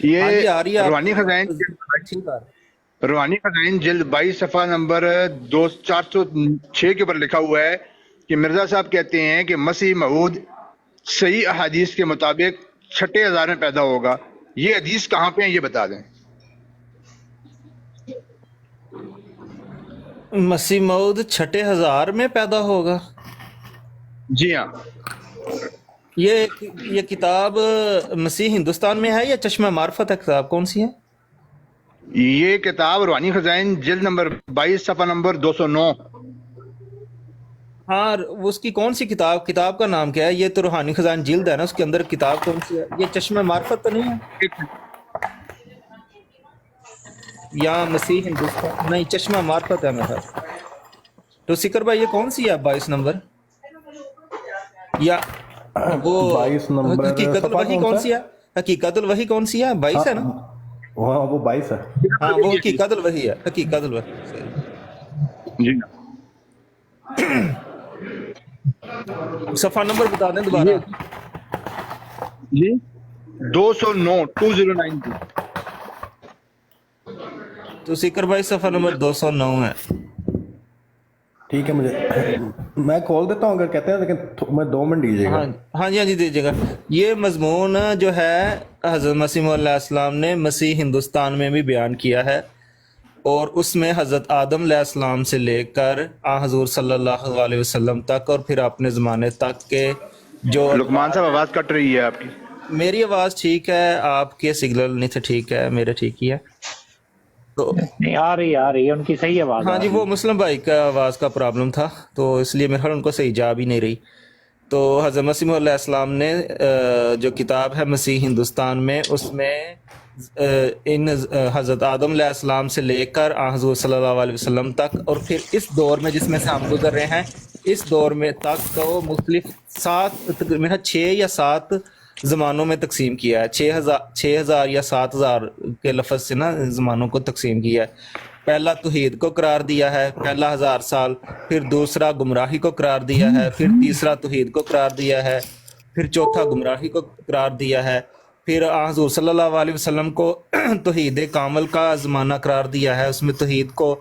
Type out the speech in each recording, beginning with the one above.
ہاں یہ جی آ رہی ہے آپ روحانی خزائن ٹھیک ہے روحانی خزائن جلد 22 صفحہ نمبر 406 کے اوپر لکھا ہوا ہے کہ مرزا صاحب کہتے ہیں کہ مسیح موعود صحیح احادیث کے مطابق 6,000 میں پیدا ہوگا. یہ حدیث کہاں پہ ہیں یہ بتا دیں. مسیح موعود 6,000 میں پیدا ہوگا. جی ہاں. یہ کتاب مسیح ہندوستان میں ہے یا چشمہ معرفت ہے؟ کتاب کون سی ہے؟ یہ کتاب روحانی خزائن جلد نمبر 22 صفحہ نمبر 209. ہاں اس کی کون سی کتاب کا نام کیا ہے؟ یہ تو روحانی خزائن جلد ہے نا، اس کے اندر کتاب کون سی ہے؟ یہ چشمہ معرفت تو نہیں ہے یا مسیح ہندوستان؟ نہیں، چشمہ معرفت ہے میرا. تو سکر بھائی یہ کون سی ہے 22 نمبر؟ یا وہ 22 نمبر حقیقت صفحہ الوحی کون کون سا سی ہے؟ حقیقت الوحی کون سی ہے؟ 22 ہے نا؟ ہاں وہ 22 ہے. ہاں وہ حقیقت الوحی ہے، حقیقت الوحی. جی ہاں. صفحہ نمبر بتا دیں دوبارہ. جی 209 209. تو سکر بھائی صفحہ نمبر 209 ہے. ٹھیک ہے، میں کھول دیتا ہوں اگر کہتے ہیں، لیکن میں 2 منٹ دیجیے گا. ہاں جی دیجیے گا. یہ مضمون جو ہے حضرت مسیح علیہ السلام نے مسیح ہندوستان میں بھی بیان کیا ہے، اور اس میں حضرت آدم علیہ السلام سے لے کر حضور صلی اللہ علیہ وسلم تک اور پھر اپنے زمانے تک کے جو لقمان صاحب آواز کٹ رہی ہے آپ کی. میری آواز ٹھیک ہے، آپ کے سگنل نہیں تھے ٹھیک ہے، میرے ٹھیک ہی ہے. تو نہیں آ رہی ان کی صحیح آواز. ہاں جی وہ مسلم بھائی کا آواز کا پرابلم تھا، تو اس لیے میرے خیال ان کو صحیح جا بھی نہیں رہی. تو حضرت مسیح علیہ السلام نے جو کتاب ہے مسیح ہندوستان میں، اس میں ان حضرت آدم علیہ السلام سے لے کر حضور صلی اللہ علیہ وسلم تک، اور پھر اس دور میں جس میں سے ہم گزر رہے ہیں، اس دور میں تک کو مختلف 6 یا 7 زمانوں میں تقسیم کیا ہے. 6,000 یا 7,000 کے لفظ سے نا زمانوں کو تقسیم کیا ہے. پہلا توحید کو قرار دیا ہے، پہلا 1000 سال، پھر دوسرا گمراہی کو قرار دیا ہے، پھر تیسرا توحید کو قرار دیا ہے، پھر چوتھا گمراہی کو قرار دیا ہے، پھر حضور صلی اللہ علیہ وسلم کو توحید کامل کا زمانہ قرار دیا ہے، اس میں توحید کو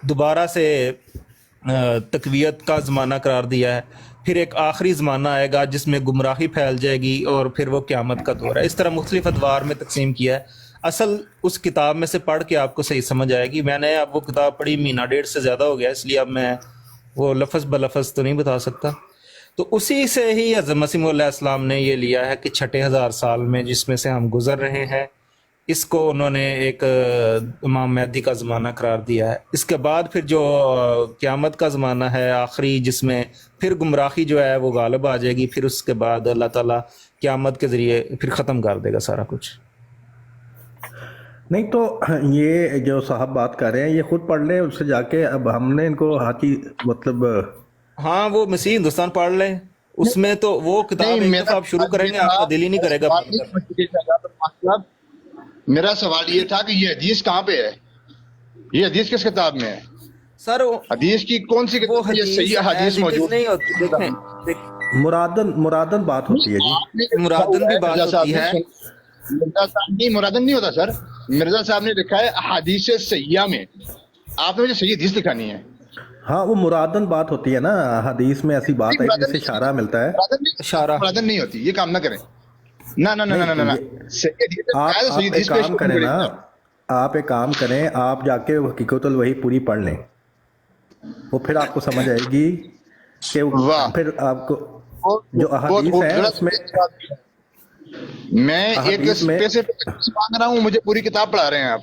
دوبارہ سے تقویت کا زمانہ قرار دیا ہے. پھر ایک آخری زمانہ آئے گا جس میں گمراہی پھیل جائے گی، اور پھر وہ قیامت کا دور ہے. اس طرح مختلف ادوار میں تقسیم کیا ہے. اصل اس کتاب میں سے پڑھ کے آپ کو صحیح سمجھ آئے گی. میں نے اب وہ کتاب پڑھی 1.5 مہینہ سے زیادہ ہو گیا، اس لیے اب میں وہ لفظ بلفظ تو نہیں بتا سکتا. تو اسی سے ہی حضرت مسیح علیہ السلام نے یہ لیا ہے کہ 6,000 سال میں جس میں سے ہم گزر رہے ہیں، اس کو انہوں نے ایک امام مہدی کا زمانہ قرار دیا ہے. اس کے بعد پھر جو قیامت کا زمانہ ہے آخری، جس میں پھر گمراہی جو ہے وہ غالب آ جائے گی، پھر اس کے بعد اللہ تعالیٰ قیامت کے ذریعے پھر ختم کر دے گا سارا کچھ. نہیں تو یہ جو صاحب بات کر رہے ہیں یہ خود پڑھ لیں اس سے جا کے. اب ہم نے ان کو ہاتھی مطلب ہاں وہ مسیح ہندوستان پڑھ لیں، اس میں تو وہ کتاب ایک دفعہ آپ شروع کریں گے آپ کا دل ہی نہیں کرے گا بند کرنے. میرا سوال یہ تھا کہ یہ حدیث کہاں پہ ہے؟ یہ حدیث کس کتاب میں ہے؟ سر حدیث کی کون سی وہ کتاب؟ یہ صحیح حدیث موجود نہیں ہوتی. دیکھیں مرادن بات ہوتی ہے جی. مرادن بھی بات ہوتی ہے. مرزا صاحب نہیں، مرادن نہیں ہوتا سر. مرزا صاحب نے لکھا ہے احادیث صحیحہ میں. آپ نے مجھے صحیح حدیث دکھانی ہے. ہاں وہ مرادن بات ہوتی ہے نا، حدیث میں ایسی بات ہے جس سے اشارہ ملتا ہے. اشارہ مرادن نہیں ہوتی، یہ کام نہ کریں. نہ آپ ایک کام کریں نا، آپ ایک کام کریں، آپ جا کے حقیقت الوحی پوری پڑھ لیں، وہ پھر آپ کو سمجھ آئے گی کہ پھر آپ کو جو احادیث ہیں اس میں میں ایک پیسے مانگ رہا ہوں، مجھے پوری کتاب پڑھا رہے ہیں آپ.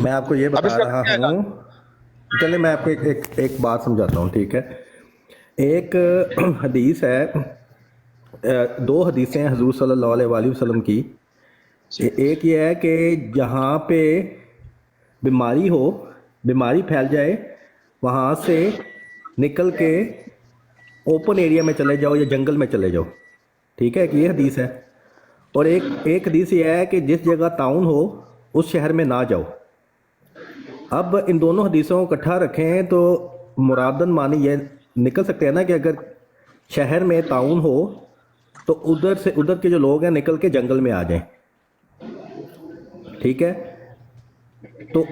میں آپ کو یہ بتا رہا ہوں. چلے میں آپ کو ایک بات سمجھاتا ہوں، ٹھیک ہے. ایک حدیث ہے، 2 حدیثیں ہیں حضور صلی اللہ علیہ وسلم کی. ایک یہ ہے کہ جہاں پہ بیماری پھیل جائے وہاں سے نکل کے اوپن ایریا میں چلے جاؤ یا جنگل میں چلے جاؤ، ٹھیک ہے. یہ حدیث ہے. اور ایک حدیث یہ ہے کہ جس جگہ طاعون ہو اس شہر میں نہ جاؤ. اب ان دونوں حدیثوں کو اکٹھا رکھیں تو مرادن معنی یہ نکل سکتے ہیں نا کہ اگر شہر میں طاعون ہو तो उधर के जो लोग हैं निकल के जंगल में आ जाएं, ठीक है। तो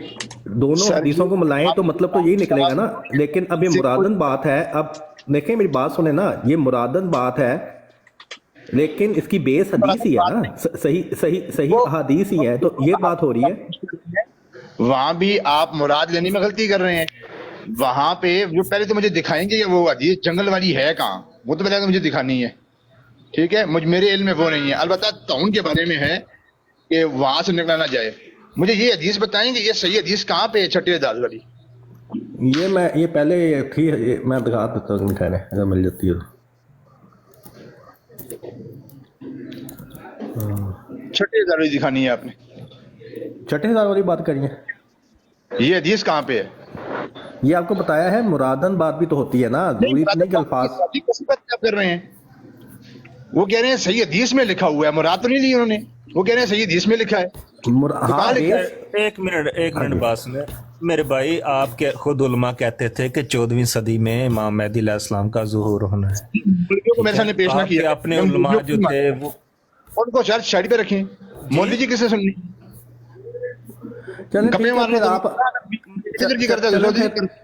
दोनों हदीसों को मिलाएं तो मतलब तो यही निकलेगा ना। लेकिन अब ये मुरादन बात है, अब देखें मेरी बात सुने ना, ये मुरादन बात है लेकिन इसकी बेस हदीस ही है ना, सही हदीस ही है, तो ये बात हो रही है। वहां भी आप मुराद लेने में गलती कर रहे हैं। वहां पे जो पहले तो मुझे दिखाएंगे कि वो हदीस जंगल वाली है कहाँ, वो तो पहले तो मुझे दिखानी है, ठीक है। मेरे इल्म में वो नहीं है। अलबत्ता ताउन के बारे में है कि वहां से निकला ना जाए। मुझे ये हदीस बताएंगे ये सही हदीस कहाँ पे है छठे दाल वाली। ये पहले थी, मैं दिखा देता हूँ ठहरे, अगर मिल जाती है तो। छठे दाल वाली दिखानी है आपने। छठे हजार वाली बात करिए, ये हदीस कहाँ पे है? ये आपको बताया है। मुरादन बात भी तो होती है ना, जरूरी नहीं कि अल्फाज। आप कर रहे हैं, वो कह रहे हैं सही हदीस में लिखा हुआ है, मुराद तो नहीं ली उन्होंने, वो कह रहे हैं सही हदीस में लिखा है। हाँ, एक मिनट बात सुने मेरे भाई। आपके खुद उलमा कहते थे कि 14वीं सदी में इमाम मेहदी अलैहिस्सलाम का ज़ुहूर होना है। को मेरे सामने पेश ना किया। अपने उलमा जो थे वो उनको शर्त साइड पे रखें। मौलवी जी किससे सुननी? चलिए कपड़े मारने आप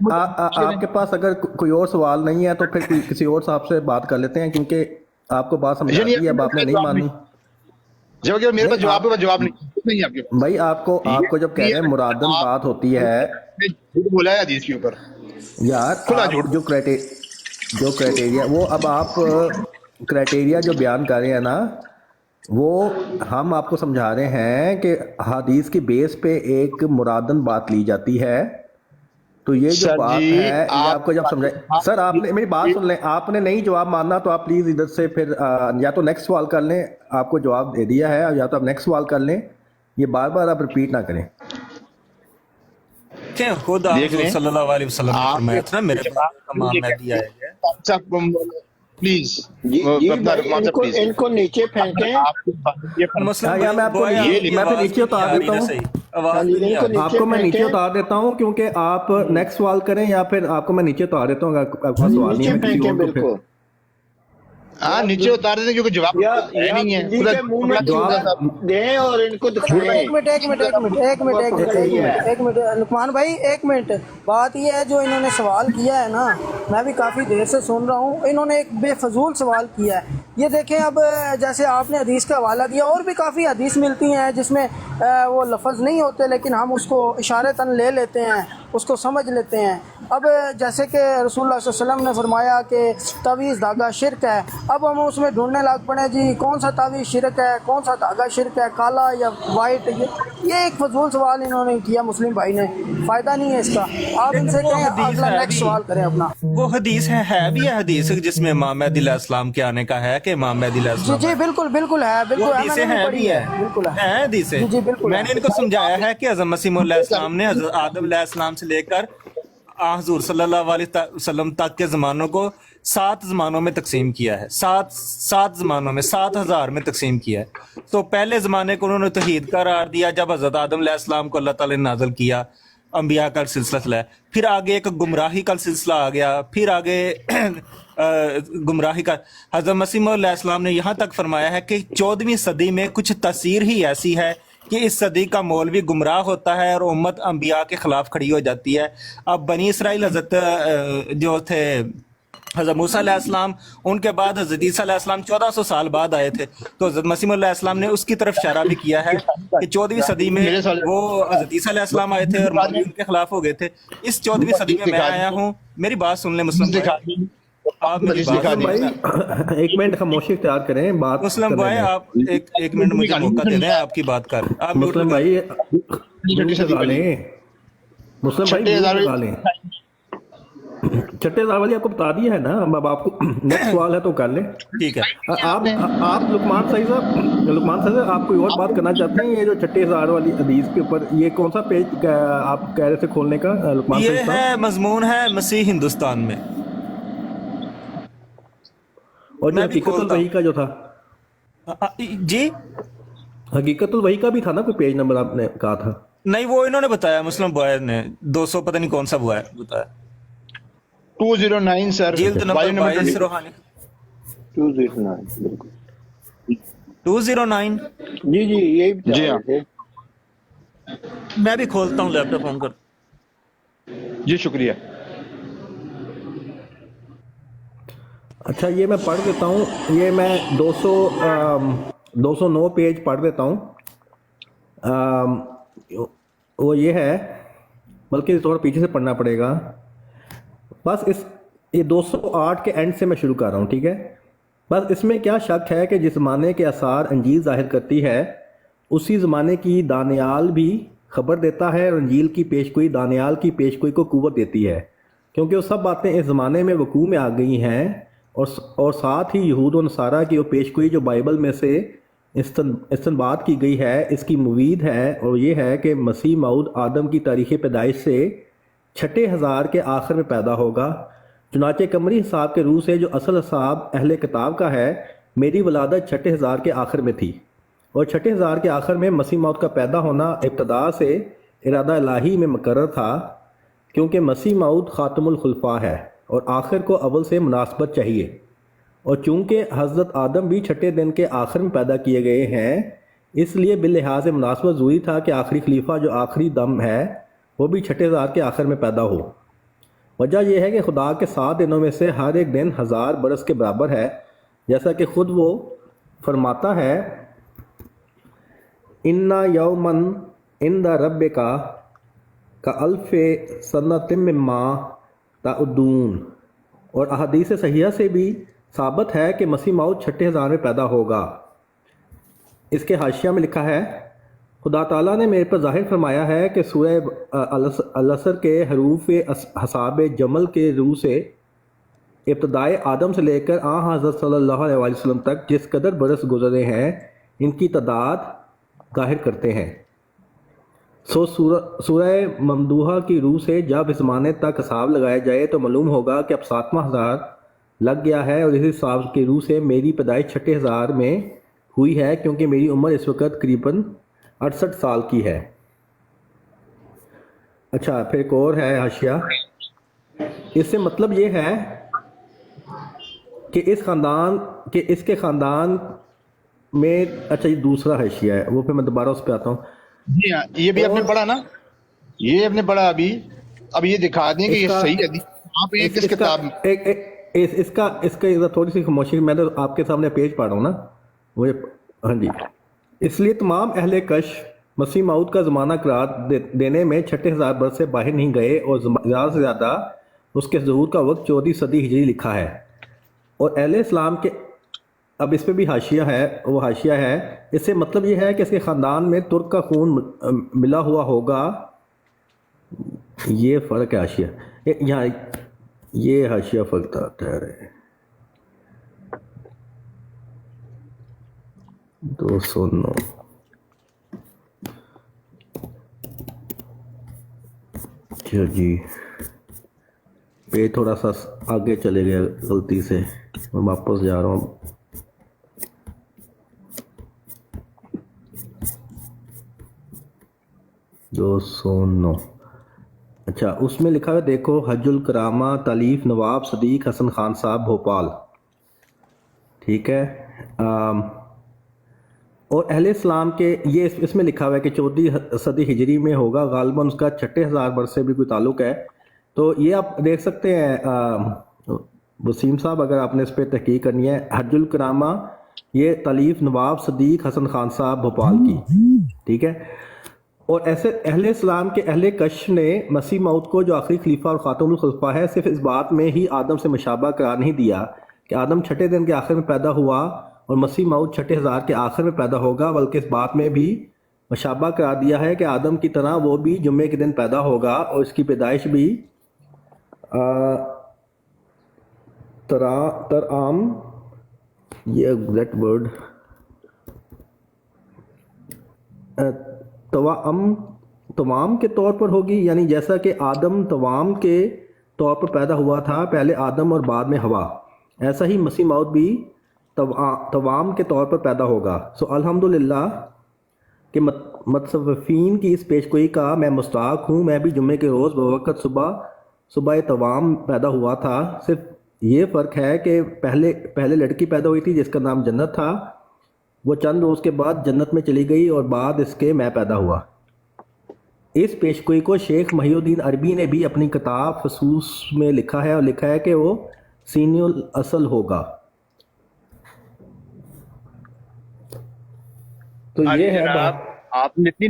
आपके पास अगर कोई और सवाल नहीं है तो फिर किसी और साहब से बात कर लेते हैं, क्योंकि आपको बात समझ आ रही है, अब आपने नहीं मानी। जब मेरे पास जवाब नहीं आपके पास। भाई आपको जब कह रहे हैं मुरादन बात होती है, झूठ बोला है हदीस के ऊपर यार, खुला आप झूठ। जो क्राइटेरिया वो अब आप क्राइटेरिया जो बयान कर रहे हैं ना, वो हम आपको समझा रहे हैं कि हदीस की बेस पे एक मुरादन बात ली जाती है। तो ये जो बात है ये आपको जब समझाए। सर आपने मेरी बात सुन लें, आपने नहीं जवाब मानना तो आप प्लीज इधर से फिर या तो नेक्स्ट सवाल कर लें, आपको जवाब दे दिया है, या तो आप नेक्स्ट सवाल कर लें। ये बार बार आप रिपीट ना करें। क्या खुद आप सल्लल्लाहु अलैहि वसल्लम ने फरमाया था ना, मेरे पास इमाम मेहदी आएगा। प्लीज इनको नीचे फेंकें। मैं फिर नीचे उतार देता हूँ, आपको मैं नीचे उतार देता हूँ, क्योंकि आप नेक्स्ट सवाल करें या फिर आपको मैं नीचे उतार देता हूँ अगर आपका सवाल नहीं है। किसी और को फिर हाँ नीचे उतार देते क्योंकि जवाब नहीं है। दें और इनको दिखाएं। एक मिनट लुकमान भाई, एक मिनट। बात ये है, जो इन्होंने सवाल किया है ना, मैं भी काफ़ी देर से सुन रहा हूँ, इन्होंने एक बेफजूल सवाल किया है। ये देखें, अब जैसे आपने हदीस का हवाला दिया, और भी काफ़ी हदीस मिलती हैं जिसमें वो लफ्ज़ नहीं होते, लेकिन हम उसको इशारतन ले लेते हैं, उसको समझ लेते हैं। अब जैसे कि रसूलुल्लाह सल्लल्लाहु अलैहि वसल्लम ने फरमाया कि तावीज़ धागा शिरक है। अब हम उसमें ढूंढने लग पड़े जी कौन सा तावीज़ शिरक है, कौन सा धागा शिरक है, काला या वाइट। ये एक फजूल सवाल इन्होंने किया मुस्लिम भाई ने, फ़ायदा नहीं है इसका। आप इनसे कहें अगला नेक्स्ट सवाल करें अपना। वो हदीस है भी है हदीस जिसमें इमाम मेहदी अलैहिस्सलाम के आने का है कि इमाम मेहदी अलैहिस्सलाम। जी बिल्कुल है, बिल्कुल है, मैंने पढ़ी है, बिल्कुल है हदीस। जी बिल्कुल। मैंने इनको समझाया है कि हज़रत मसीह अलैहिस्सलाम ने हज़रत आदम अलैहिस्सलाम से लेकर हुज़ूर सल्लल्लाहु अलैहि वसल्लम तक के ज़मानों को 7 ज़मानों में तकसीम किया है। 7 ज़मानों में 7000 में तकसीम किया है। तो पहले ज़माने को उन्होंने तौहीद करार दिया जब हज़रत आदम अलैहिस्सलाम को अल्लाह ताला ने नाज़िल किया, अंबिया का सिलसिला चला। फिर आगे एक गुमराही का सिलसिला आ गया, फिर आगे गुमराही का हज़रत मसीह अलैहिस्सलाम ने यहाँ तक फरमाया है कि 14वीं सदी में कुछ तस्वीर ही ऐसी है कि इस सदी का मौलवी गुमराह होता है और उम्मत अंबिया के खिलाफ खड़ी हो जाती है। अब बनी इसराइल हज़रत जो थे हज़रत मूसा अलैहिस्सलाम, उनके बाद हज़रत ईसा अलैहिस्सलाम 1400 साल बाद आए थे। तो हज़रत मसीह अलैहिस्सलाम ने उसकी तरफ इशारा भी किया है कि 14वीं सदी में वो हज़रत ईसा अलैहिस्सलाम आए थे और मौलवी उनके खिलाफ हो गए थे। इस 14वीं सदी में मैं आया हूँ। मेरी बात सुन ले मुस्लिम, आप मेरी बात भाई एक मिनट खामोशी इख्तियार करें। बात मुस्लिम भाई आप एक मिनट मुझे मौका दे दें, आपकी बात कर। आप मुस्लिम भाई छठे हजार वाली आपको बता दिया है ना, अब आपको नेक्स्ट सवाल है तो कर लें। ठीक है। आप लुकमान साहब आप कोई और बात करना चाहते हैं? ये जो छठे हजार वाली हदीस के ऊपर ये कौन सा पेज आप कह रहे थे खोलने का लुकमान ये है मजमून है मसीह हिंदुस्तान में, और जो हकीकतुल वही का जो था जी, हकीकतुल वही का भी था ना, कोई पेज नंबर आपने कहा था? नहीं वो इन्होंने बताया, मुस्लिम बॉय ने 200 पता नहीं कौन सा हुआ है बताया, 209 सर, जिल्द नंबर 22 रूहानी 209 बिल्कुल। 209 जी जी यही बता जी रहे हाँ। थे। मैं भी खोलता हूँ लैपटॉप ऑन कर। जी शुक्रिया। अच्छा ये मैं पढ़ देता हूँ, ये मैं 209 पेज पढ़ देता हूँ। वो ये है, बल्कि थोड़ा पीछे से पढ़ना पड़ेगा। बस ये 208 के एंड से मैं शुरू कर रहा हूँ, ठीक है। बस इसमें क्या शक है कि जिस ज़माने के आसार अंजील ज़ाहिर करती है, उसी ज़माने की दानियाल भी खबर देता है, और अंजील की पेशगोई दानियाल की पेशगोई को कुव्वत देती है, क्योंकि वो सब बातें इस ज़माने में वकूዕ में आ गई हैं। और साथ ही यहूद और नसारा की वो पेशगोई जो बाइबल में से इस्तंबात की गई है, इसकी मुवीद है, और ये है कि मसीह मऊद आदम की तारीख़ पैदाइश से 6,000 के आखिर में पैदा होगा। चुनाचे कमरी हिसाब के रूह से जो असल हिसाब अहले किताब का है, मेरी वलादत 6,000 के आखिर में थी, और 6,000 के आखिर में मसीह मौत का पैदा होना इब्तदा से इरादा इलाही में मुकर्रर था, क्योंकि मसीह मौत खातमुल खुलफा है और आखिर को अव्वल से मुनासबत चाहिए। और चूँकि हज़रत आदम भी 6ठे दिन के आखिर में पैदा किए गए हैं, इसलिए बिलिहाज मुनासबत ज़रूरी था कि आखिरी खलीफा जो आखिरी दम है वो भी 6,000 के आखिर में पैदा हो। वजह यह है कि खुदा के 7 दिनों में से हर एक दिन 1000 बरस के बराबर है, जैसा कि खुद वो फरमाता है, इन्ना यौमन इंद रब का अल्फ़े सन्नतिम मिम्मा ताउद्दून। और अहदीस सहिया से भी साबित है कि मसीह मौद 6,000 में पैदा होगा। इसके हाशिया में लिखा है, खुदा ताला ने मेरे पर ज़ाहिर फरमाया है कि सूरह अल-असर के हरूफ हसाब जमल के रूह से इब्तदाए आदम से लेकर हज़रत सल्लल्लाहु अलैहि वसल्लम तक जिस कदर बरस गुजरे हैं, इनकी तादाद ज़ाहिर करते हैं। सो सूरह ममदूहा की रूह से जब इस ज़माने तक हिसाब लगाया जाए तो मालूम होगा कि अब 7वां हज़ार लग गया है, और इस हिसाब की रूह से मेरी पैदाइश 6,000 में हुई है, क्योंकि मेरी उम्र इस वक्त करीबन 68 साल की है। अच्छा, फिर एक और है हाशिया। इससे मतलब ये है कि इसके ख़ानदान में, अच्छा ये दूसरा हाशिया है, वो फिर मैं दोबारा उस पर आता हूँ। जी हाँ, ये भी आपने पढ़ा ना, ये आपने पढ़ा अभी। अब ये दिखा दें कि ये सही है। आप एक किस किताब में इसका थोड़ी सी खामोशी, मैं तो आपके सामने पेज पढ़ रहा हूँ ना मुझे। हाँ जी, इसलिए तमाम अहले कश मसीह मऊद का ज़माना करार देने में 6,000 बरस से बाहर नहीं गए, और ज़्यादा से ज़्यादा उसके ज़हूर का वक्त 14वीं सदी हिजरी लिखा है। और अहले इस्लाम के, अब इस पर भी हाशिया है, वो हाशिया है, इससे मतलब ये है कि इसके ख़ानदान में तुर्क का खून मिला हुआ होगा। ये फ़र्क है हाशिया, यहाँ ये हाशिया फ़र्क ठहरे 209। अच्छा जी, पे थोड़ा सा आगे चले गया गलती से, मैं वापस जा रहा हूँ। दो सौ नौ। अच्छा, उसमें लिखा है, देखो, हजुल करामा तालीफ नवाब सदीक हसन खान साहब भोपाल, ठीक है। और अहले इस्लाम के ये इसमें लिखा हुआ है कि 14वीं सदी हिजरी में होगा, गालिबन उसका 6,000 वर्ष से भी कोई ताल्लुक है। तो ये आप देख सकते हैं वसीम साहब, अगर आपने इस पर तहकीक करनी है, हजुल करामा ये तालीफ नवाब सदीक हसन खान साहब भोपाल की, ठीक है। और ऐसे अहले इस्लाम के अहले कश ने मसीह मऊद को जो आखिरी खलीफा और खातमुल खुलफा है, सिर्फ इस बात में ही आदम से मुशाबा करार नहीं दिया कि आदम 6ठे दिन के आखिर में पैदा हुआ और मसीह मऊद 6,000 के आखिर में पैदा होगा, बल्कि इस बात में भी मुशाबा करार दिया है कि आदम की तरह वो भी जुम्मे के दिन पैदा होगा, और इसकी पैदाइश भी तरआम, ये एग्जैक्ट वर्ड, तवाम के तौर पर होगी, यानी जैसा कि आदम तवाम के तौर पर पैदा हुआ था, पहले आदम और बाद में हवा, ऐसा ही मसीह मौद भी तवाम के तौर पर पैदा होगा। सो अल्हम्दुलिल्लाह कि मुतसव्विफ़ीन की इस पेशगोई का मैं मुस्ताक हूँ। मैं भी जुम्मे के रोज़ बवक़्त सुबह तवाम पैदा हुआ था। सिर्फ ये फ़र्क है कि पहले लड़की पैदा हुई थी जिसका नाम जन्नत था, وہ چند روز کے بعد جنت میں چلی گئی اور بعد اس کے میں پیدا ہوا۔ اس پیشگوئی کو شیخ محی الدین عربی نے بھی اپنی کتاب فصوص میں لکھا ہے، اور لکھا ہے کہ وہ سینی الاصل ہوگا۔ تو یہ ہے جناب، بات۔ آپ نے اتنی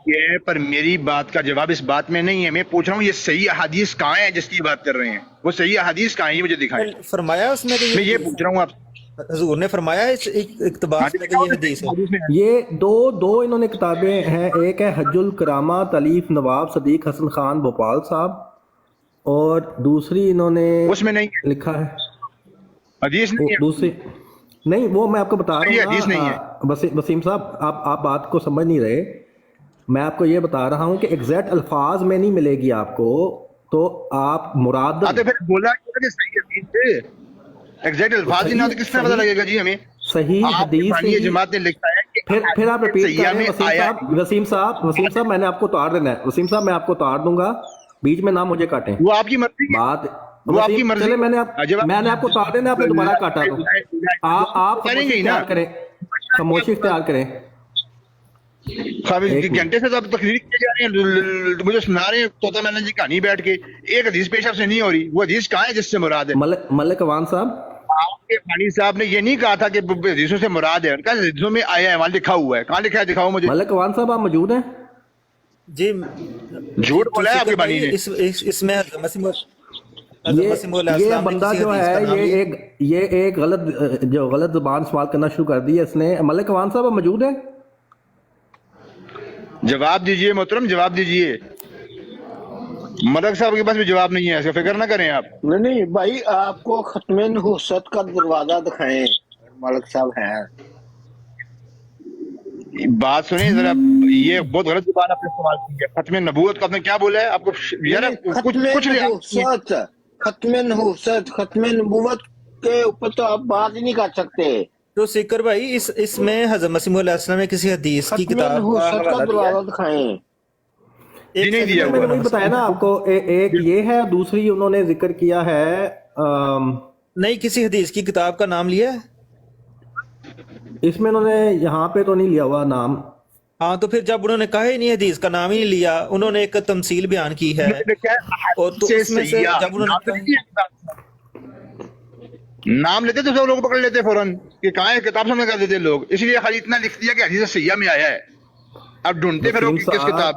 یہ ہے، پر میری بات کا جواب اس بات میں نہیں ہے۔ میں پوچھ رہا ہوں یہ صحیح احادیث کہاں ہیں جس کی بات کر رہے ہیں؟ وہ صحیح احادیث کہاں ہیں یہ مجھے دکھائیں۔ فرمایا اس میں کہ میں یہ پوچھ رہا ہوں آپ حضور نے فرمایا اس اقتباس میں کہ یہ حدیث ہے۔ یہ دو انہوں نے کتابیں ہیں، ایک ہے حج الکرامہ تالیف نواب صدیق حسن خان بھوپال صاحب، اور دوسری انہوں نے اس میں نہیں ہے، لکھا ہے حدیث نہیں ہے۔ دوسری نہیں، وہ میں آپ کو بتا یہ رہا حدیث ہوں نہیں نا وسیم صاحب، آپ بات کو سمجھ نہیں رہے۔ میں آپ کو یہ بتا رہا ہوں کہ ایگزیکٹ الفاظ میں نہیں ملے گی آپ کو، تو آپ مراد تو پھر بولا کہ صحیح حدیث ہے، ایگزیکٹ الفاظ ہی نہ تو کس طرح پتہ لگے گا جی ہمیں؟ صحیح آپ حدیث ثانیہ جماعت نے لکھا ہے کہ پھر آپ ریپیٹ سیاح کر رہے میں ہیں آیا وسیم صاحب میں نے آپ کو اتار دینا ہے۔ وسیم صاحب میں آپ کو اتار دوں گا، بیچ میں نہ مجھے کاٹیں وہ آپ کی مرضی ہے، بات۔ وہ آپ کی مرضی چلے میں نے آپ کو اتار دینا، آپ نے دوبارہ کاٹا تو آپ کریں خاموشی گے نا، اختیار کریں، خاموشی اختیار کریں۔ گھنٹے سے تو آپ تقریر کیے جا رہے ہیں، مجھے سنا رہے ہیں طوطا مینا جی کہانی بیٹھ کے، ایک حدیث پیش آپ سے نہیں ہو رہی۔ وہ حدیث کہاں ہے جس سے مراد ہے؟ ملک عوان صاحب، آپ کے خانی صاحب نے یہ نہیں کہا تھا کہ حدیثوں سے مراد ہے، کہا حدیثوں میں آیا ہے، وہاں لکھا ہوا ہے۔ کہاں لکھا ہے دکھاؤ مجھے۔ ملک عوان صاحب آپ موجود ہیں؟ جی جھوٹ بولا ہے آپ کے بانی نے۔ اس میں یہ بندہ جو ہے یہ ایک غلط زبان استعمال کرنا شروع کر دی ہے اس نے۔ ملک عوان صاحب آپ موجود ہیں؟ جواب دیجئے محترم، جواب دیجئے۔ ملک صاحب کے پاس بھی جواب نہیں ہے، اس کا فکر نہ کریں آپ۔ نہیں بھائی، آپ کو ختم نبوت کا دروازہ دکھائیں، ملک صاحب ہیں۔ بات سنیں ذرا، یہ بہت غلط زبان آپ نے استعمال کی ہے۔ ختم نبوت کا آپ نے کیا بولا ہے؟ آپ کو یار ختم نبوت کے اوپر تو آپ بات ہی نہیں کر سکتے۔ تو سکر بھائی اس میں حضرت مسیح علیہ السلام نے کسی حدیث کی ختم کتاب کا نبوت کا حوالہ دیا دروازہ دکھائیں۔ جی نہیں دیا میں نے ہوا۔ وہی بتایا نا آپ کو، ایک یہ ہے، دوسری انہوں نے ذکر کیا ہے نہیں، کسی حدیث کی کتاب کا نام لیا ہے؟ اس میں انہوں نے یہاں پہ تو نہیں لیا ہوا نام۔ ہاں، تو پھر جب انہوں نے کہا ہی نہیں حدیث کا نام ہی نہیں لیا، انہوں نے ایک تمثیل بیان کی ہے، اور تو اس میں سے جب انہوں نے نام لیتے تو سب لوگ پکڑ لیتے فوراً کہ کہاں ہے، کتاب سامنے کر دیتے لوگ، اس لیے خالی اتنا لکھ دیا کہ حدیث سیاح میں آیا ہے۔ اب ڈھونڈتے پھر کس کتاب۔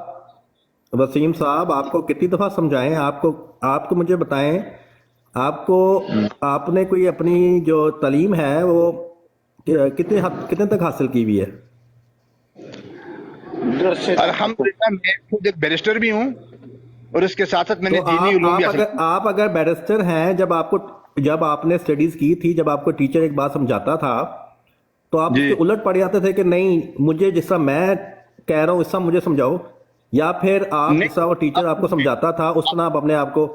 وسیم صاحب آپ کو کتنی دفعہ سمجھائیں، آپ کو مجھے بتائیں، آپ نے کوئی اپنی جو تعلیم ہے وہ کتنے تک حاصل کی ہوئی ہے؟ الحمدللہ میں خود ایک بیرسٹر بھی ہوں، اور اس کے ساتھ ساتھ میں نے تو دینی علوم بھی حاصل۔ آپ اگر بیرسٹر ہیں، جب آپ نے اسٹڈیز کی تھی، جب آپ کو ٹیچر ایک بات سمجھاتا تھا تو آپ اس کے الٹ پڑ جاتے تھے کہ نہیں، مجھے جس طرح میں کہہ رہا ہوں اس طرح مجھے سمجھاؤ، یا پھر آپ جس طرح وہ ٹیچر آپ کو سمجھاتا تھا اس طرح آپ اپنے آپ کو؟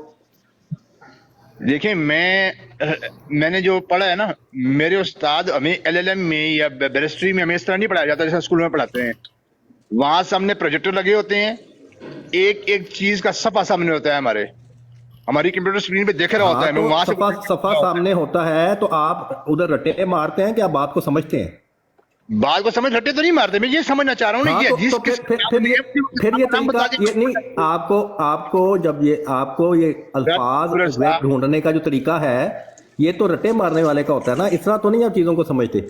دیکھیں میں نے جو پڑھا ہے نا، میرے استاد ہمیں LLM میں یا بیرسٹری میں ہمیں اس طرح نہیں پڑھایا جاتا جیسا اسکول میں پڑھاتے ہیں۔ وہاں سامنے پروجیکٹر لگے ہوتے ہیں، ایک چیز کا صفحہ سامنے ہوتا ہے، ہماری کمپیوٹر اسکرین پہ دیکھ رہا ہوتا ہے، میں وہاں سے صفحہ سامنے ہوتا ہے تو آپ ادھر رٹے مارتے ہیں کہ آپ بات کو سمجھتے ہیں؟ بات کو سمجھ رٹے تو نہیں مارتے، میں یہ سمجھنا چاہ رہا ہوں نا، یہ حدیث کس پھر یہ طریقہ یہ نہیں، آپ کو جب آپ کو یہ الفاظ ڈھونڈنے کا جو طریقہ ہے یہ تو رٹے مارنے والے کا ہوتا ہے نا، اس طرح تو نہیں آپ چیزوں کو سمجھتے؟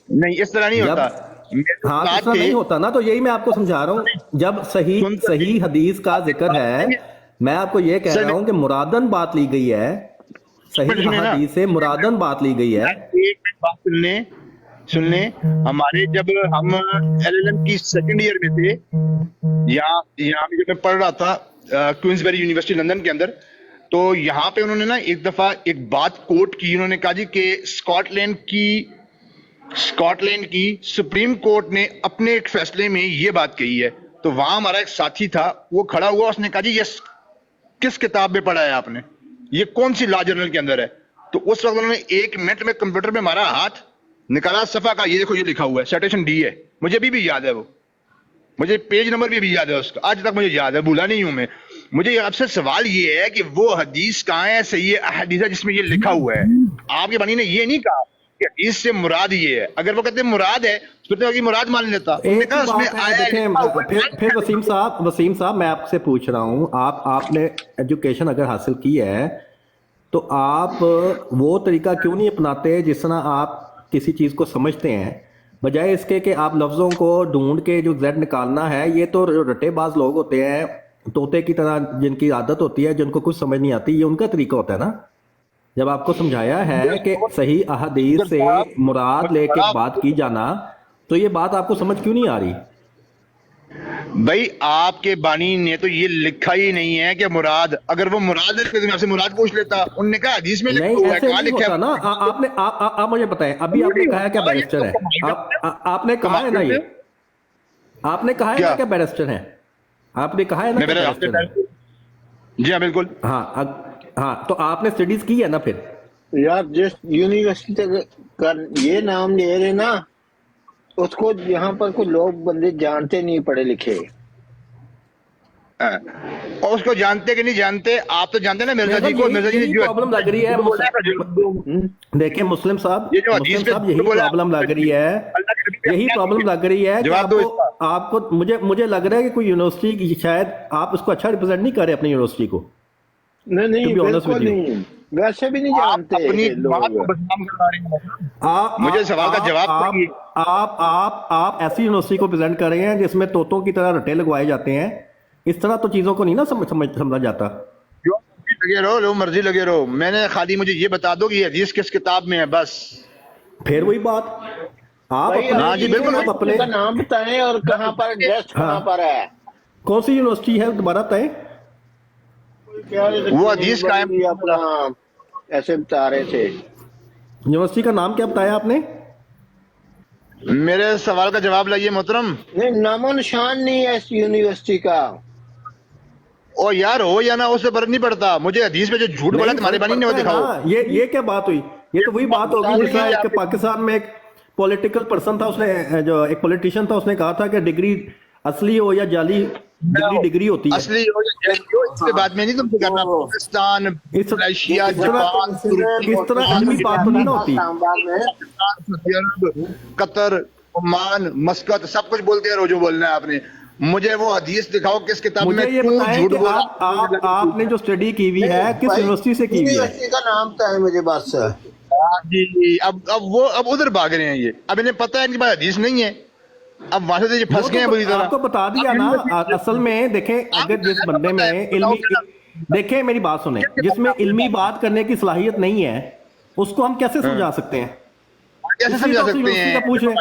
نہیں، اس طرح نہیں ہوتا۔ ہاں، اس طرح نہیں ہوتا نا، تو یہی میں آپ کو سمجھا رہا ہوں۔ جب صحیح حدیث کا ذکر ہے، میں آپ کو یہ کہہ رہا ہوں کہ مرادن بات لی گئی ہے، صحیح حدیث سے مرادن بات لی گئی ہے۔ ایک بات سن لیں، ہمارے جب ہم LLM کی سیکنڈ ایئر میں تھے، یہاں جب میں پڑھ رہا تھا کوئنز بیری یونیورسٹی لندن کے اندر، تو یہاں پہ انہوں نے نا ایک دفعہ ایک بات کوٹ کی، انہوں نے کہا جی کہ اسکاٹ لینڈ کی سپریم کورٹ نے اپنے ایک فیصلے میں یہ بات کہی ہے۔ تو وہاں ہمارا ایک ساتھی تھا، وہ کھڑا ہوا، اس نے کہا جی یہ کس کتاب میں پڑھا ہے آپ نے، یہ کون سی لا جرنل کے اندر ہے؟ تو اس وقت انہوں نے 1 منٹ میں کمپیوٹر میں ہمارا ہاتھ نکالا صفحہ کا، یہ دیکھو یہ لکھا ہوا ہے، سیٹیشن ڈی ہے، مجھے بھی یاد ہے، وہ مجھے پیج نمبر بھی یاد ہے اس کا، آج تک مجھے یاد ہے، بھولا نہیں ہوں میں۔ مجھے آپ سے سوال یہ ہے کہ وہ حدیث کہاں ہے، صحیح احادیث ہے جس میں یہ لکھا ہوا ہے؟ آپ کے بانی نے یہ نہیں کہا کہ حدیث سے مراد یہ ہے. اگر وہ کہتے ہیں مراد ہے تو پھر تو مراد مان لیتا. انہوں نے ایک کہا اس میں بات ہے، آیا دیکھیں پھر وسیم صاحب میں آپ سے پوچھ رہا ہوں، آپ نے ایجوکیشن اگر حاصل کی ہے تو آپ وہ طریقہ کیوں نہیں اپناتے جس طرح آپ کسی چیز کو سمجھتے ہیں، بجائے اس کے کہ آپ لفظوں کو ڈھونڈ کے جو زیڈ نکالنا ہے. یہ تو رٹے باز لوگ ہوتے ہیں، طوطے کی طرح جن کی عادت ہوتی ہے، جن کو کچھ سمجھ نہیں آتی. یہ ان کا طریقہ ہوتا ہے نا. جب آپ کو سمجھایا ہے کہ صحیح احادیث سے مراد لے کے بات کی جانا، تو یہ بات آپ کو سمجھ کیوں نہیں آ رہی؟ بھائی آپ کے بانی نے تو یہ لکھا ہی نہیں ہے کہ مراد. اگر وہ مراد ہے تو میں آپ سے مراد پوچھ لیتا. انہوں نے کہا حدیث میں لکھا نہیں، ہوا ہے. ایسے کہاں نہیں لکھا ہوتا نا. آپ نے آپ مجھے بتائیں، ابھی آپ نے کہا ہے کہ بیرسٹر ہے. آپ نے کہا ہے نا، یہ آپ نے کہا ہے نا کہ بیرسٹر ہے. آپ نے کہا ہے نا کہ بیرسٹر ہے. جی ہاں بالکل. ہاں تو آپ نے اسٹڈیز کی ہے نا پھر؟ یار جس یونیورسٹی کا یہ نام لے رہے نا، اس کو یہاں پر کوئی لوگ بندے جانتے نہیں، پڑھے لکھے. اور اس کو جانتے کہ نہیں جانتے؟ آپ تو جانتے نا مرزا جی کو. مرزا جی نے یہی جو پرابلم لگ رہی ہے. دیکھیں مسلم صاحب یہی پرابلم لگ رہی ہے. یہی پرابلم لگ رہی ہے کہ آپ کو مجھے لگ رہا ہے کہ کوئی یونیورسٹی کی شاید آپ اس کو اچھا ریپرزینٹ نہیں کر رہے اپنی یونیورسٹی کو. نہیں بالکل نہیں، ویسے بھی نہیں جانتے لوگ. مجھے سوال کا جواب آپ ایسی یونیورسٹی کو پریزنٹ کر رہے ہیں جس میں طوطوں کی طرح رٹے لگوائے جاتے ہیں. اس طرح تو چیزوں کو نہیں نا سمجھا جاتا. جو مرضی لگے رہو. میں نے خالی مجھے یہ بتا دو کہ یہ حدیث کس کتاب میں ہے بس. پھر وہی بات آپ اپنے کا نام بتائیں اور کہاں پر ایڈریس کہاں پر ہے. کون سی یونیورسٹی ہے دوبارہ بتائیں. وہ حدیث قائم اپنا ایسے بتا رہے تھے. یونیورسٹی کا نام کیا بتایا آپ نے؟ میرے سوال کا جواب لائیے محترم. نہیں، نام و نشان نہیں ہے اس یونیورسٹی کا. او یار ہو یا نہ اس سے فرق نہیں پڑتا. مجھے حدیث پہ جو جھوٹ بولا تمہارے بانی نے وہ دکھاؤ. یہ کیا بات ہوئی؟ یہ تو وہی بات ہوگی جس طرح کہ پاکستان میں ایک پولیٹیکل پرسن تھا، اس نے جو ایک پولیٹیشین تھا، اس نے کہا تھا کہ ڈگری اصلی ہو یا جعلی ڈگری ہوتی ہے. اصلی ہو یا جعلی ہو اس کے بعد میں نہیں تم سے کرنا. پاکستان، ملائیشیا، جاپان، اس طرح علمی بات تو نہیں نا ہوتی. سعودی عرب، قطر، عمان، مسقط سب کچھ بولتے ہیں. جو بولنا ہے آپ نے. مجھے وہ حدیث دکھاؤ کس کتاب میں. مجھے یہ بتائیں کہ آپ نے جو اسٹڈی کی ہوئی ہے کس یونیورسٹی سے کی ہوئی ہے؟ یونیورسٹی کا نام بتائیں مجھے بس. جی اب ادھر بھاگ رہے ہیں. یہ اب انہیں پتہ ہے ان کے پاس حدیث نہیں ہے. اب وہاں سے پھنس گئے ہیں بری طرح. آپ کو بتا دیا نا. اصل میں دیکھیں، اگر جس بندے میں علمی، دیکھیں میری بات سنیں، جس میں علمی بات کرنے کی صلاحیت نہیں ہے اس کو ہم کیسے سمجھا سکتے ہیں؟ کیسے سمجھا سکتے ہیں؟ پوچھ رہے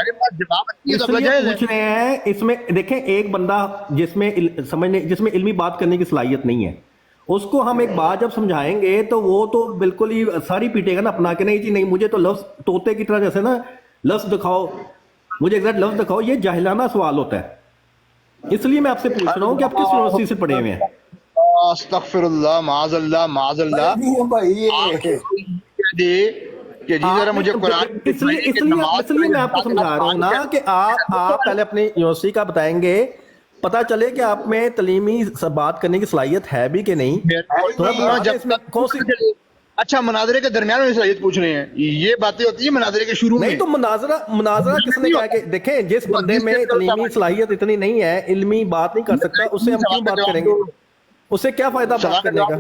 ہیں. اس میں دیکھیں ایک بندہ جس میں علمی بات کرنے کی صلاحیت نہیں ہے، اس کو ہم ایک بات جب سمجھائیں گے تو وہ تو بالکل ہی ساری پیٹے گا نا اپنا کہ نہیں جی نہیں، مجھے تو لفظ طوطے کی طرح جیسے نا لفظ دکھاؤ، مجھے ایگزیکٹ لفظ دکھاؤ. یہ جاہلانہ سوال ہوتا ہے. اس لیے میں آپ سے پوچھ رہا ہوں کہ آپ کس یونیورسٹی سے پڑھے ہوئے ہیں؟ استغفر اللہ، معاذ اللہ، معاذ اللہ. کہ جی ذرا مجھے قرآن. اس لیے میں آپ کو سمجھا رہا ہوں نا کہ آپ پہلے اپنی یونیورسٹی کا بتائیں گے، پتا چلے کہ آپ میں تعلیمی بات کرنے کی صلاحیت ہے بھی کہ نہیں. اچھا مناظرے کے درمیان میں صلاحیت پوچھ رہے ہیں، یہ باتیں ہوتی ہیں مناظرے کے شروع میں. نہیں تو مناظرہ کس نے کہا کہ دیکھیں جس بندے میں تعلیمی صلاحیت اتنی نہیں ہے، علمی بات نہیں کر سکتا، اس سے ہم کیوں بات کریں گے؟ اس سے کیا فائدہ بات کرنے کا؟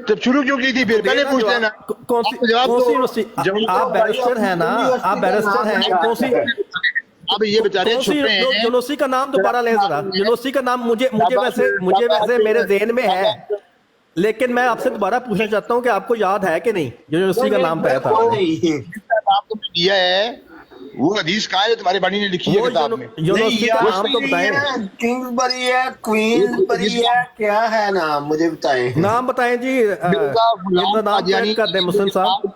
جب شروع کیوں کی تھی پھر پہلے پوچھ لینا. کون سی یونیورسٹی؟ آپ بیرسٹر ہیں نا، آپ بیرسٹر ہیں. کون سی اب یہ بیچارے چھپے ہیں. یونیورسٹی کا نام دوبارہ لیں ذرا. یونیورسٹی کا نام مجھے ویسے میرے ذہن میں ہے، لیکن میں آپ سے دوبارہ پوچھنا چاہتا ہوں کہ آپ کو یاد ہے کہ نہیں جو یونیورسٹی کا نام پایا تھا؟ آپ کو دیا ہے وہ حدیث کہاں ہے تمہارے بانی نے لکھی ہے کتاب میں؟ یونیورسٹی کا نام تو بتائیں. کنگز بری ہے، کوئینز بری ہے، کیا ہے نام مجھے بتائیں. نام بتائیں جی. نام کر دیں مسلم صاحب.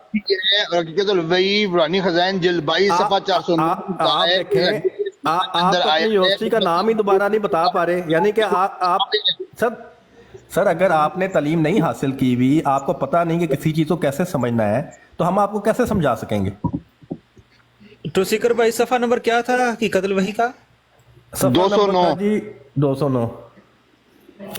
حقیقت الوحی پرانی خزائن جلد 22 صفحہ 409. آپ اپنی یونیورسٹی کا نام ہی دوبارہ نہیں بتا پا رہے. یعنی کہ آپ سر اگر آپ نے تعلیم نہیں حاصل کی ہوئی، آپ کو پتہ نہیں کہ کسی چیز کو کیسے سمجھنا ہے، تو ہم آپ کو کیسے سمجھا سکیں گے؟ تو سکر بھائی صفحہ نمبر کیا تھا حقیقت الوحی کا؟ 209 جی 209. یار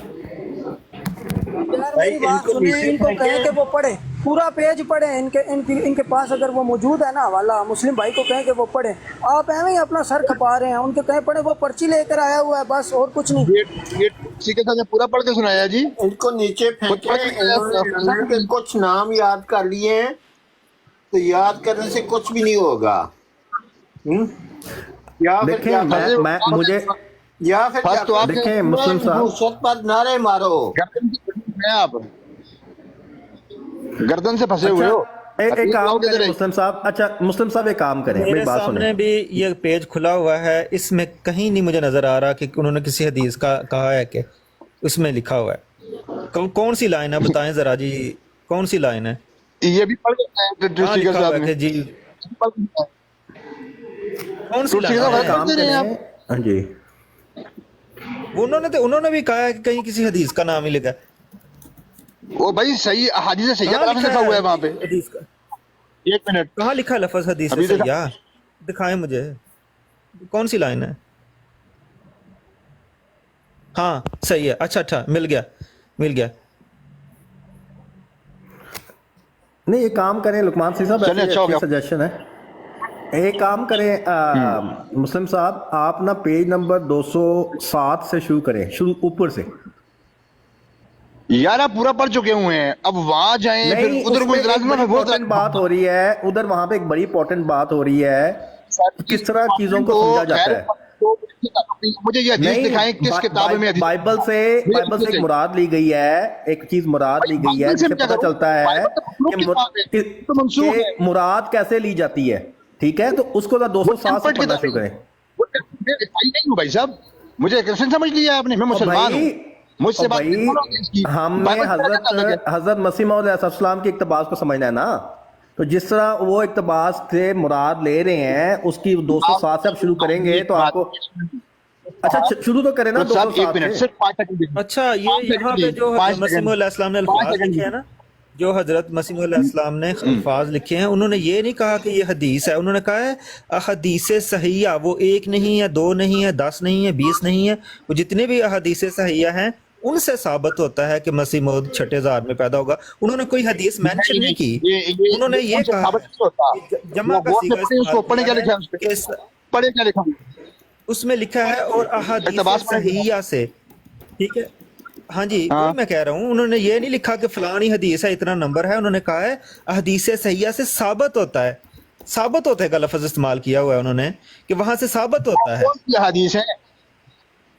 میری بات سنیں، ان کو کہیں کہ وہ پڑھے. पूरा पेज पढ़े, इनके पास अगर वो मौजूद है ना हवाला, मुस्लिम भाई को कहें कि वो पढ़े। आप ऐਵੇਂ ही अपना सर खपा रहे हैं, उनके कहें पढ़े, वो पर्ची लेकर आया हुआ है बस, और कुछ नहीं। ये सीके साहब ने पूरा पढ़ के सुनाया जी। इनको नीचे फेंके, इन्होंने कुछ नाम याद कर लिए हैं, तो याद करने से कुछ भी नहीं होगा। या फिर देखिए मैं मुझे या फिर बस तो आप देखिए मुस्लिम साहब, फुर्सत पर नारे मारो। आप गर्दन से फंसे हुए हो। एक काम करें मुस्लिम साहब, अच्छा मुस्लिम साहब एक काम करें, मेरे मेरी बात सामने सुने। भी ये पेज खुला हुआ है, इसमें कहीं नहीं मुझे नजर आ रहा कि उन्होंने किसी हदीस का कहा है कि उसमें लिखा हुआ है। कौन सी लाइन है बताएं जरा जी, कौन सी लाइन है? ये भी पढ़ के हाँ, लिखा हुआ है कि जी कौन सी लाइन है? काम करें, हाँ जी, उन्होंने भी कहा है कि कहीं किसी हदीस का नाम ही लिखा है। ओ भाई सही हदीस सही कहाँ लिखा हुआ है वहां पे। हदीस का एक मिनट, कहाँ लिखा है लफ्ज हदीस अभी सैया? दिखाएं मुझे, कौन सी लाइन है? हाँ सही है, अच्छा मिल गया। नहीं एक काम करें लुकमान सिंह साहब, चलिए, अच्छा हो गया। सजेशन है, एक काम करें मुस्लिम साहब, आप ना पेज नंबर 207 से शुरू करें, शुरू ऊपर से। यार आप पूरा पढ़ चुके हुए हैं, अब वहां जाएं नहीं, फिर उधर उसमें कोई एक इतराज बड़ी में बहुत इंपॉर्टेंट बात हो रही है उधर, वहां पे एक बड़ी इंपॉर्टेंट बात हो रही है, किस तरह चीजों को समझा जाता है। मुझे ये हदीस दिखाएं किस किताब में हदीस। बाइबल से एक मुराद ली गई है, एक चीज मुराद ली गई है, जिससे पता चलता है कि मुराद कैसे ली जाती है, ठीक है? तो उसको 207 से पढ़ना शुरू करें। नहीं हूँ भाई साहब, मुझे क्रिश्चियन समझ लिया आपने, मैं मुसलमान हूँ, मुझसे बात नहीं करो इसकी। हमने हजरत मसीह मौद अलैहिस्सलाम की इक्तबास को समझना है ना, तो जिस तरह वो इक्तबास से मुराद ले रहे हैं उसकी 207 से आप शुरू करेंगे तो आपको, अच्छा शुरू तो करें ना 207 से। अच्छा ये यहाँ पे जो मसीह अलैहिस्सलाम ने अल्फाज लिखे हैं ना, जो हजरत मसीह अलैहिस्सलाम ने अल्फाज लिखे हैं, उन्होंने ये नहीं कहा कि ये हदीस है, उन्होंने कहा है अहदीस सहिया। वो एक नहीं है, दो नहीं है, 10 नहीं है, 20 नहीं है, वो जितने भी अहदीस सहिया हैं उनसे साबित होता है कि मसीह मौद 6,000 में पैदा होगा। उन्होंने कोई हदीस मेंशन नहीं की, उन्होंने ये कहा जमा का सीगा पढ़े क्या लिखा उसमें लिखा है और अहदीस सहिया से, ठीक है? हाँ जी, वही मैं कह रहा हूँ, उन्होंने ये नहीं लिखा कि फलानी हदीस है, इतना नंबर है, उन्होंने कहा है हदीस सहिया से साबित होता है का लफ्ज इस्तेमाल किया हुआ है उन्होंने कि वहां से साबित होता है। कौन सी हदीस है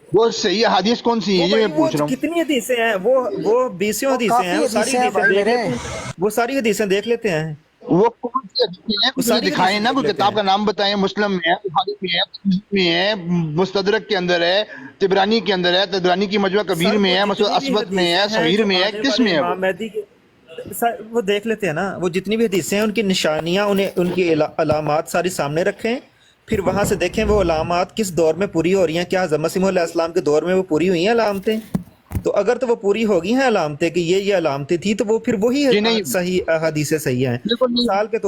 वो सही हदीस कौन सी है ये मैं पूछ रहा हूँ। कितनी हदीसें हैं वो 20 हदीसें हैं, वो सारी हदीसें देख लेते हैं। वो कौन सी हदीसें हैं मुझे दिखाएं ना, कोई किताब का नाम बताएं। मुस्लिम में है, बुखारी में है, मुस्तदरक के अंदर है, तिबरानी के अंदर है, तिबरानी की मजमा कबीर में है, मसऊद असवद में है, सहीह में है, किस में है वो देख लेते हैं ना। वो जितनी भी हदीसें हैं उनकी निशानियां, उन्हें उनकी अलामात सारी सामने रखें, फिर वहां से देखें वो अलामात किस दौर में पूरी हो रही हैं। क्या हज़रत मसीह अलैहिस्सलाम के दौर में वो पूरी हुई हैं अलामतें? तो अगर तो वो पूरी हो गई हैं अलामतें कि ये अलामतें थी, तो वो फिर वही सही हदीसें सही हैं। मिसाल के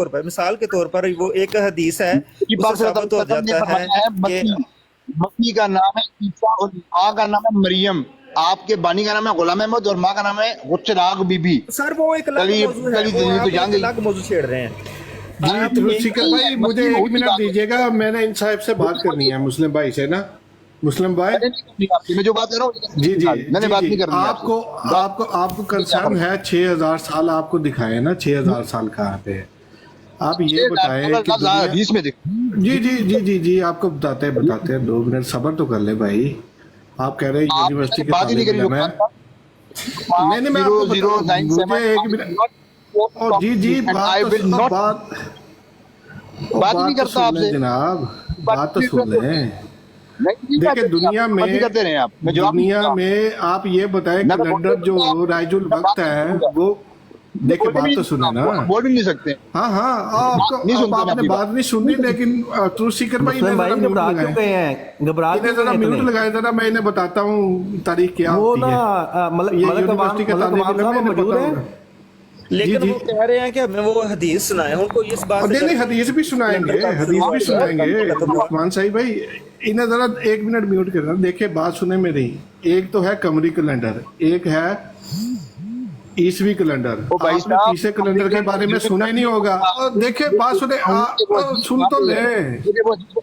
तौर पर वो एक हदीस है, उससे साबित हो जाता है कि मसीह का नाम है ईसा और माँ का नाम है मरियम, आपके बानी का नाम है गुलाम अहमद और माँ का नाम है चिराग बीबी। सर वो एक अलग मौजू छेड़ रहे हैं। जी शिकर भाई मुझे 1 मिनट दीजिएगा, मैंने इन साहब से बात करनी है, मुस्लिम भाई से ना। मुस्लिम भाई मैं जो बात कर रहा हूँ जी मैंने बात नहीं करनी। आपको कंसर्न है 6,000 साल आपको दिखाए ना, 6,000 साल कहाँ पे है? आप ये बताएं कि जी आपको बताते हैं 2 मिनट सब्र तो कर ले भाई। आप कह रहे हैं यूनिवर्सिटी के तालिब इल्म है। नहीं मैं मुझे 1 मिनट और जी बात नहीं करता आपसे जनाब, बात तो सुन लें। देखिए दुनिया में आप ये बताएं कैलेंडर जो राइजुल वक्त है वो, देखिए बात तो सुने ना, बोल भी नहीं सकते। हाँ आपने बात नहीं सुनी, लेकिन ट्रू सीकर भाई घबरा म्यूट लगाए जरा, मैं इन्हें बताता हूँ तारीख क्या होती है। ये यूनिवर्सिटी के तालिब है, लेकिन वो कह रहे हैं कि हमें वो हदीस सुनाए, उनको इस बात से नहीं हदीस भी सुनाएंगे उस्मान साहिब भाई। इन्हें जरा 1 मिनट म्यूट करना। देखिए बात सुने मेरी, एक तो है कमरी कैलेंडर, एक है ईसवी कैलेंडर, ओ भाई आपने साहब, तीसरे कैलेंडर के बारे में सुना ही नहीं होगा। और देखिए बात सुने, सुन तो ले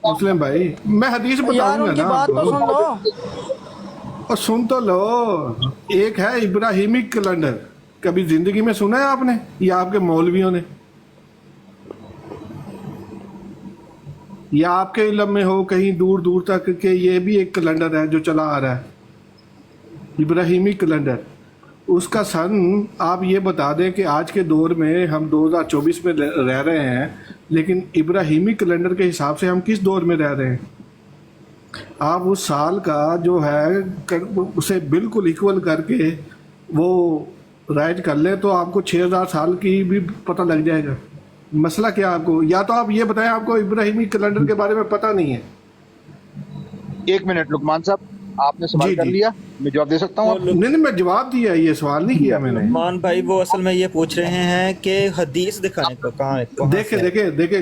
मुस्लिम भाई, मैं हदीस यार बताऊंगा उनकी ना बात तो आपको। सुन लो। और सुन तो लो, एक है इब्राहिमिक कैलेंडर, कभी जिंदगी में सुना है आपने या आपके मौलवियों ने, या आपके इल्म में हो कहीं दूर दूर तक के ये भी एक कैलेंडर है जो चला आ रहा है, इब्राहिमी कैलेंडर। उसका सन आप ये बता दें कि आज के दौर में हम 2024 में रह रहे हैं, लेकिन इब्राहिमी कैलेंडर के हिसाब से हम किस दौर में रह रहे हैं। आप उस साल का जो है उसे बिल्कुल इक्वल करके वो राइट कर ले तो आपको 6000 साल की भी पता लग जाएगा। मसला क्या आपको, या तो आप ये बताएं आपको इब्राहिमी कैलेंडर के बारे में पता नहीं है। 1 मिनट लुकमान साहब, आपने सवाल जी, कर जी। लिया, मैं जवाब दे सकता हूँ। नहीं मैं जवाब दिया, ये सवाल नहीं किया मैंने। मान भाई वो असल में ये पूछ रहे हैं कि हदीस दिखाने को कहाँ है, कहाँ देखे से है? देखे देखे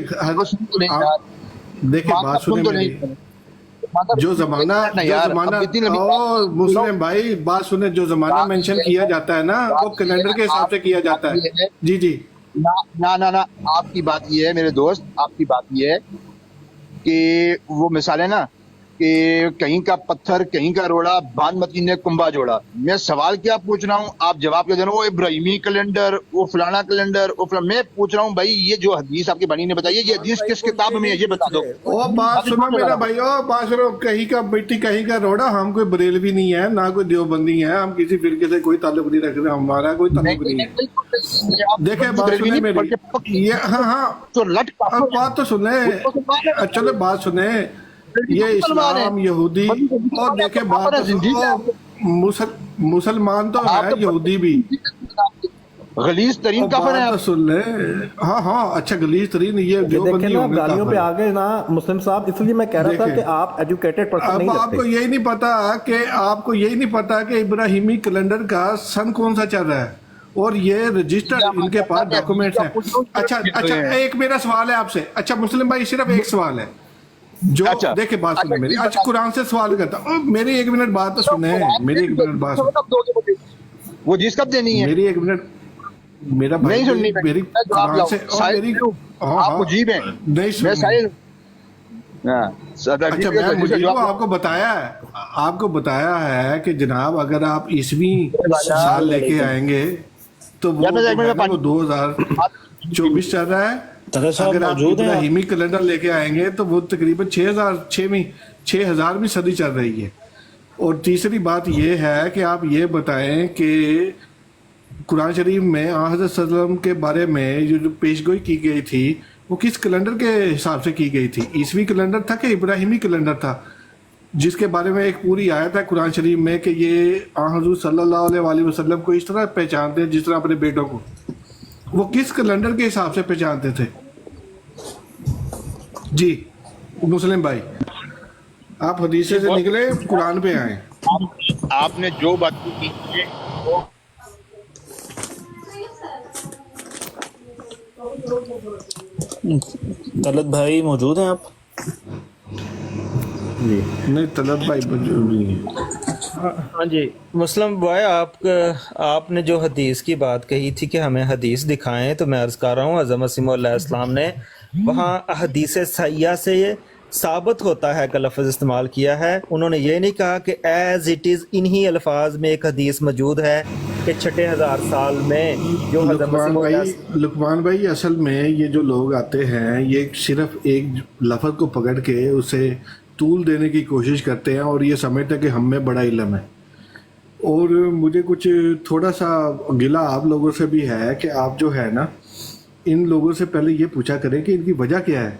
देखे बात सुने मेरी, जो जमाना और मुस्लिम भाई बात सुने, जो जमाना मेंशन किया जाता है ना वो कैलेंडर के हिसाब से किया जाता है। जी जी ना आपकी बात ये है मेरे दोस्त, आपकी बात ये है कि वो मिसाल है ना कि कहीं का पत्थर कहीं का रोड़ा, भानुमती ने कुंभा जोड़ा। मैं सवाल क्या पूछ रहा हूँ, आप जवाब क्या दे रहे हो, वो इब्राहिमी कैलेंडर, वो फलाना कैलेंडर, मैं पूछ रहा हूँ भाई ये जो हदीस आपकी बनी ने बताई है, ये हदीस किस किताब में है ये बता दो। ओ बात सुनो मेरा भाई, ओ बात सुनो, कहीं का मिट्टी कहीं का रोड़ा। हम कोई बरेलवी नहीं है, ना कोई देवबंदी है, हम किसी फिरके से कोई ताल्लुक नहीं रखते, हमारा कोई ताल्लुक नहीं है। देखे बात सुने मेरी, ये हाँ तो लट अब बात तो सुने, चलो बात सुने, ये इस्लाम यहूदी और देखे बात तो मुसलमान तो है, यहूदी भी गलीज तरीन और कफन है। बात तो सुन ले, हाँ अच्छा गलीज तरीन ये जो देखे बंदी ना होंगे गालियों पे काफिर। आ गए ना मुस्लिम साहब, इसलिए मैं कह रहा था देखे। कि आप एजुकेटेड पर्सन अब नहीं आपको लगते। यही नहीं पता कि इब्राहिमी कैलेंडर का सन कौन सा चल रहा है, और ये रजिस्टर्ड इनके पास डॉक्यूमेंट्स हैं। अच्छा एक मेरा सवाल है आपसे, अच्छा मुस्लिम भाई सिर्फ एक सवाल है जो अच्छा। देखे बात सुने मेरी, अच्छा कुरान से सवाल करता हूँ, मेरी 1 मिनट बात तो सुने, मेरी 1 मिनट बात सुने, वो जिस कब देनी है मेरी 1 मिनट, मेरा भाई नहीं सुननी मेरी कुरान से और मेरी आप मुजीब हैं, नहीं मैं सुन। साहिल। अच्छा मैं मुझे आपको बताया है कि जनाब अगर आप ईसवी साल लेके आएंगे तो वो 2024 चल रहा है। अगर आप इब्राहिमी कैलेंडर लेके आएंगे तो वो तकरीबन 6000वीं सदी चल रही है। और तीसरी बात ये है कि आप ये बताएं कि कुरान शरीफ में हज़रत सल्लम के बारे में जो पेशगोई की गई थी वो किस कैलेंडर के हिसाब से की गई थी, ईसवी कैलेंडर था कि इब्राहिमी कैलेंडर था, जिसके बारे में एक पूरी आयत है कुरान शरीफ में कि ये हज़ूर सल्लल्लाहु अलैहि वसल्लम को इस तरह पहचानते हैं जिस तरह अपने बेटों को, वो किस कैलेंडर के हिसाब से पहचानते थे। जी मुस्लिम भाई आप हदीसे से निकले कुरान पे आए। आपने जो बात की वो तलत भाई मौजूद हैं आप? जी नहीं तलब भाई नहीं है। हाँ जी मुस्लिम भाई, आपने जो हदीस की बात कही थी कि हमें हदीस दिखाएं, तो मैं अर्ज कर रहा हूँ हज़रत मसीह मौऊद अलैहिस्सलाम ने वहाँ हदीस सहिया से ये साबित होता है का लफ्ज़ इस्तेमाल किया है। उन्होंने ये नहीं कहा कि एज इट इज़ इन्हीं अल्फाज में एक हदीस मौजूद है कि 6000 साल में जो हज़रत मसीह मौऊद लुकमान भाई असल में ये जो लोग आते हैं ये सिर्फ एक लफ्ज़ को पकड़ के उसे तूल देने की कोशिश करते हैं और ये समझते हैं कि हम में बड़ा इल्म है। और मुझे कुछ थोड़ा सा गिला आप लोगों से भी है कि आप जो है ना इन लोगों से पहले ये पूछा करें कि इनकी वजह क्या है।